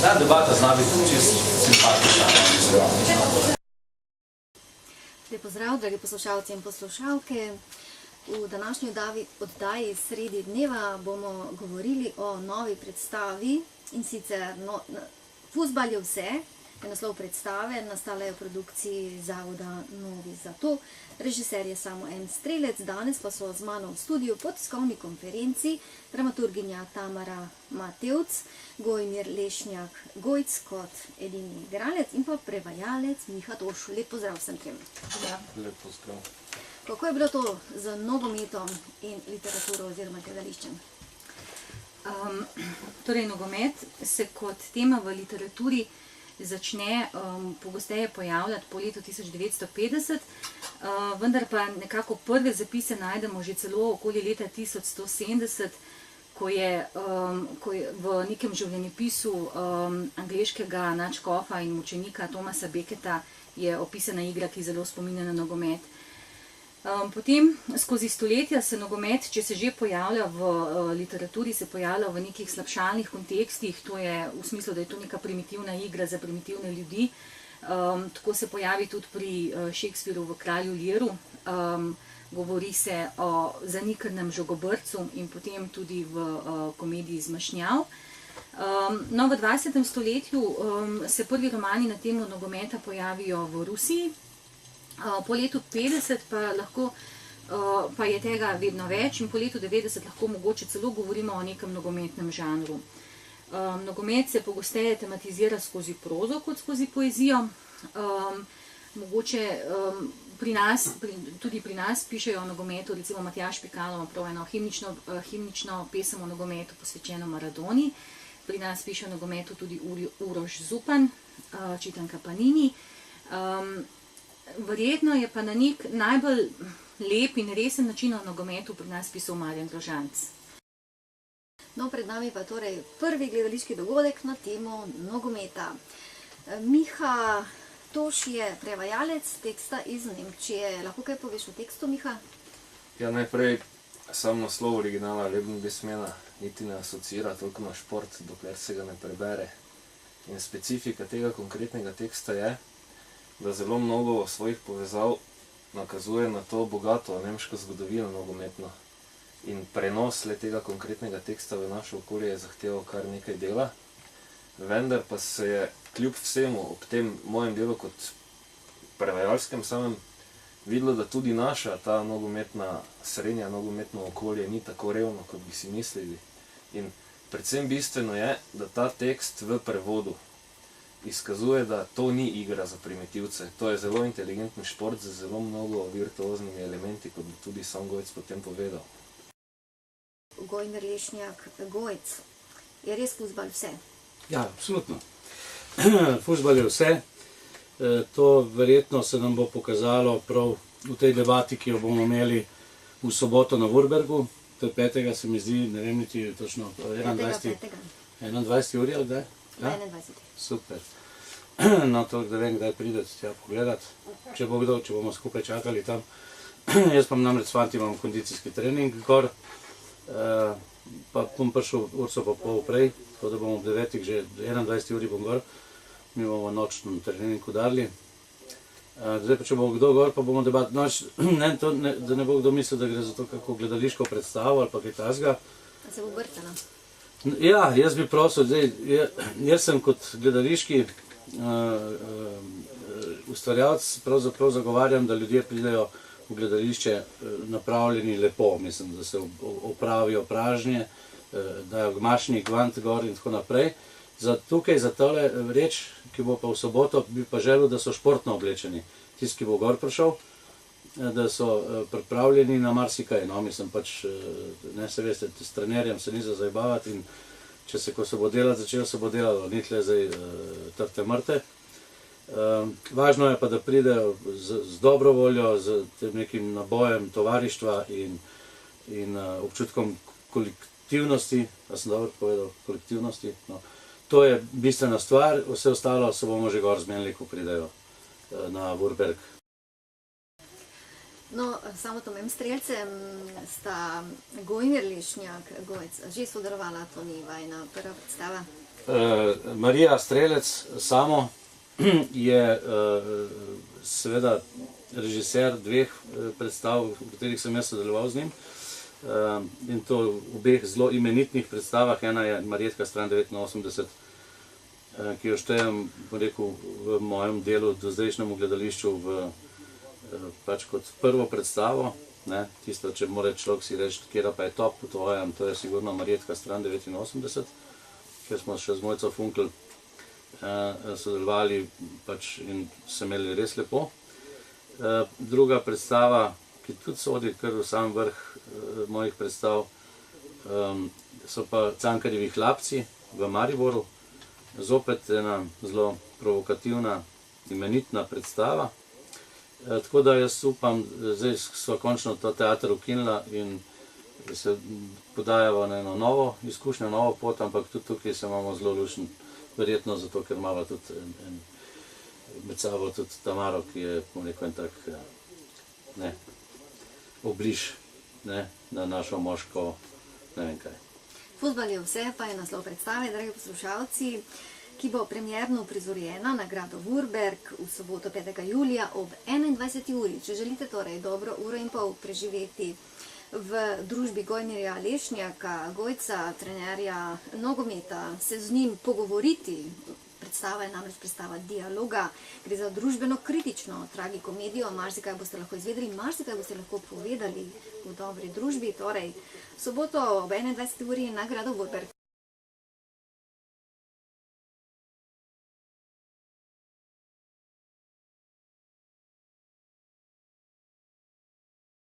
Ta debata zna biti čist simpatična. Lep pozdrav, dragi poslušalci in poslušalke. V današnji oddaji Sredi dneva bomo govorili o novi predstavi, in sicer Fuzbal je vse, je naslov predstave, nastala je v produkciji Zavoda Novi Zato. Režiser je Samo M. Strelec, danes pa so z mano v studiu po tiskovni konferenci dramaturginja Tamara Matevc, Gojmir Lešnjak-Gojc kot edini igralec in pa prevajalec Miha Toš. Lep pozdrav vsem trem. Lep pozdrav. Kako je bilo to z nogometom in literaturo oziroma gledališčem? Torej, nogomet se kot tema v literaturi začne pogosteje pojavljati po letu 1950, vendar pa nekako prve zapise najdemo že celo okoli leta 1170, ko je v nekem življenjepisu angleškega nadškofa in mučenika Thomasa Becketa je opisana igra, ki zelo spominja na nogomet. Potem skozi stoletja se nogomet, če se že pojavlja v literaturi, se pojavlja v nekih slabšalnih kontekstih, to je v smislu, da je to neka primitivna igra za primitivne ljudi. Tako se pojavi tudi pri Shakespeareu v Kralju Learu, govori se o zanikrnem žogobrcu in potem tudi v komediji Zmešnjav. No, v 20. stoletju se prvi romani na temo nogometa pojavijo v Rusiji. Po letu 50 pa je tega vedno več in po letu 90 lahko mogoče celo govorimo o nekem nogometnem žanru. Nogomet se pogosteje tematizira skozi prozo kot skozi poezijo. Mogoče tudi pri nas pišejo o nogometu, recimo Matjaž Pikalo ima prav eno himnično pesem o nogometu posvečeno Maradoni. Pri nas piše o nogometu tudi Uroš Zupan, čitanka Panini. Verjetno je pa na nek najbolj lep in resen način o nogometu pri nas pisal Marjan Rožanc. No, pred nami pa torej prvi gledališki dogodek na temo nogometa. Miha Toš je prevajalec teksta iz Nemčije. Lahko kaj poveš o tekstu, Miha? Ja, najprej sam naslov originala Leben bis Männer niti ne asociira toliko na šport, dokler se ga ne prebere. In specifika tega konkretnega teksta je, da zelo mnogo svojih povezav nakazuje na to bogato nemško zgodovino nogometno. In prenos tega konkretnega teksta v naše okolje je zahteval kar nekaj dela, vendar pa se je kljub vsemu ob tem mojem delu kot prevajalskem samem videlo, da tudi naša ta nogometna, srednja nogometno okolje ni tako revno, kot bi si mislili. In predvsem bistveno je, da ta tekst v prevodu izkazuje, da to ni igra za primitivce. To je zelo inteligenten šport z zelo mnogo virtuoznimi elementi, kot bi tudi sam Gojc potem povedal. Gojmir Lešnjak-Gojc, je res fuzbal vse? Ja, absolutno. Fuzbal je vse. To verjetno se nam bo pokazalo prav v tej debati, ki jo bomo imeli v soboto na Vurbergu. To je 5. se mi zdi, ne vem niti točno, 21. uri ali kdaj? 21. Super. No, to, da vem, kdaj pridete tja pogledat, če bo kdo, če bomo skupaj čakali tam. Jaz pa namreč s fanti imam kondicijski trening gor, pa bom prišel urco pa pol prej, tako da bomo ob 9. že 21. uri bom gor, mi bomo nočni trening udarili. Zdaj pa, če bo kdo gor, pa bomo debat, no, da ne bo kdo mislil, da gre za to kako gledališko predstavo ali pa kaj tasga. Da se bo brcala. Ja, jaz bi prosil, jaz sem kot gledališki ustvarjalec pravzaprav zagovarjam, da ljudje pridejo v gledališče napravljeni lepo, mislim, da se opravijo pražnje, dajo gmašnik, gvant gor in tako naprej. Tukaj za tole reč, ki bo pa v soboto, bi pa želel, da so športno oblečeni. Tisti, ki bo gor prišel, da so pripravljeni na marsikaj, no, mislim pač, ne se veste, s trenerjem se ni za zajbavati in če se, ko se bo delati začelo, se bo delalo, ni tle zdaj trte mrte. Važno je pa, da pridejo z dobro voljo, z tem nekim nabojem tovarištva in občutkom kolektivnosti, a sem dobro povedal, kolektivnosti, no. To je bistvena stvar, vse ostalo se bomo že gor zmenili, ko pridejo na Vurberg. No, samo Tomem Strelcem sta Gojmir Lešnjak, Gojc, že sodelovala, to ni vajna prva predstava. Marija Strelec samo je seveda režiser dveh predstav, v katerih sem jaz sodeloval z njim. In to v obeh zelo imenitnih predstavah. Ena je Marjetka stran 89, ki jo štejem, bom rekel, v mojem delu do zdajšnjemu gledališču pač kot prvo predstavo. Tisto, če mora človek si reči, kjera pa je top v tvojem, to je sigurno Marjetka stran 89, ker smo še z Mojco Funkl sodelovali pač in se imeli res lepo. Druga predstava, ki tudi sodi kar v sam vrh mojih predstav, so pa Cankarjevi Hlapci v Mariboru. Zopet ena zelo provokativna, imenitna predstava. Tako da jaz upam, zdaj sva končno ta teater ukinila in se podajava na eno novo izkušnjo, novo pot, ampak tudi tukaj se imamo zelo lušen. Verjetno zato, ker imamo tudi med sabo tudi Tamaro, ki je, bom rekel, en tak obliž na našo moško, ne vem kaj. Futbal je vse, pa je naslov predstave, dragi poslušalci, ki bo premierno uprizorjena na gradu Vurberg v soboto 5. julija ob 21. uri. Če želite torej dobro uro in pol preživeti v družbi Gojmirja Lešnjaka, Gojca, trenerja nogometa, se z njim pogovoriti. Predstava je namreč predstava dialoga, gre za družbeno kritično tragikomedijo, marsikaj boste lahko izvedeli, marsikaj boste lahko povedali v dobri družbi. Torej, soboto ob 21. uri na gradu Vurberg.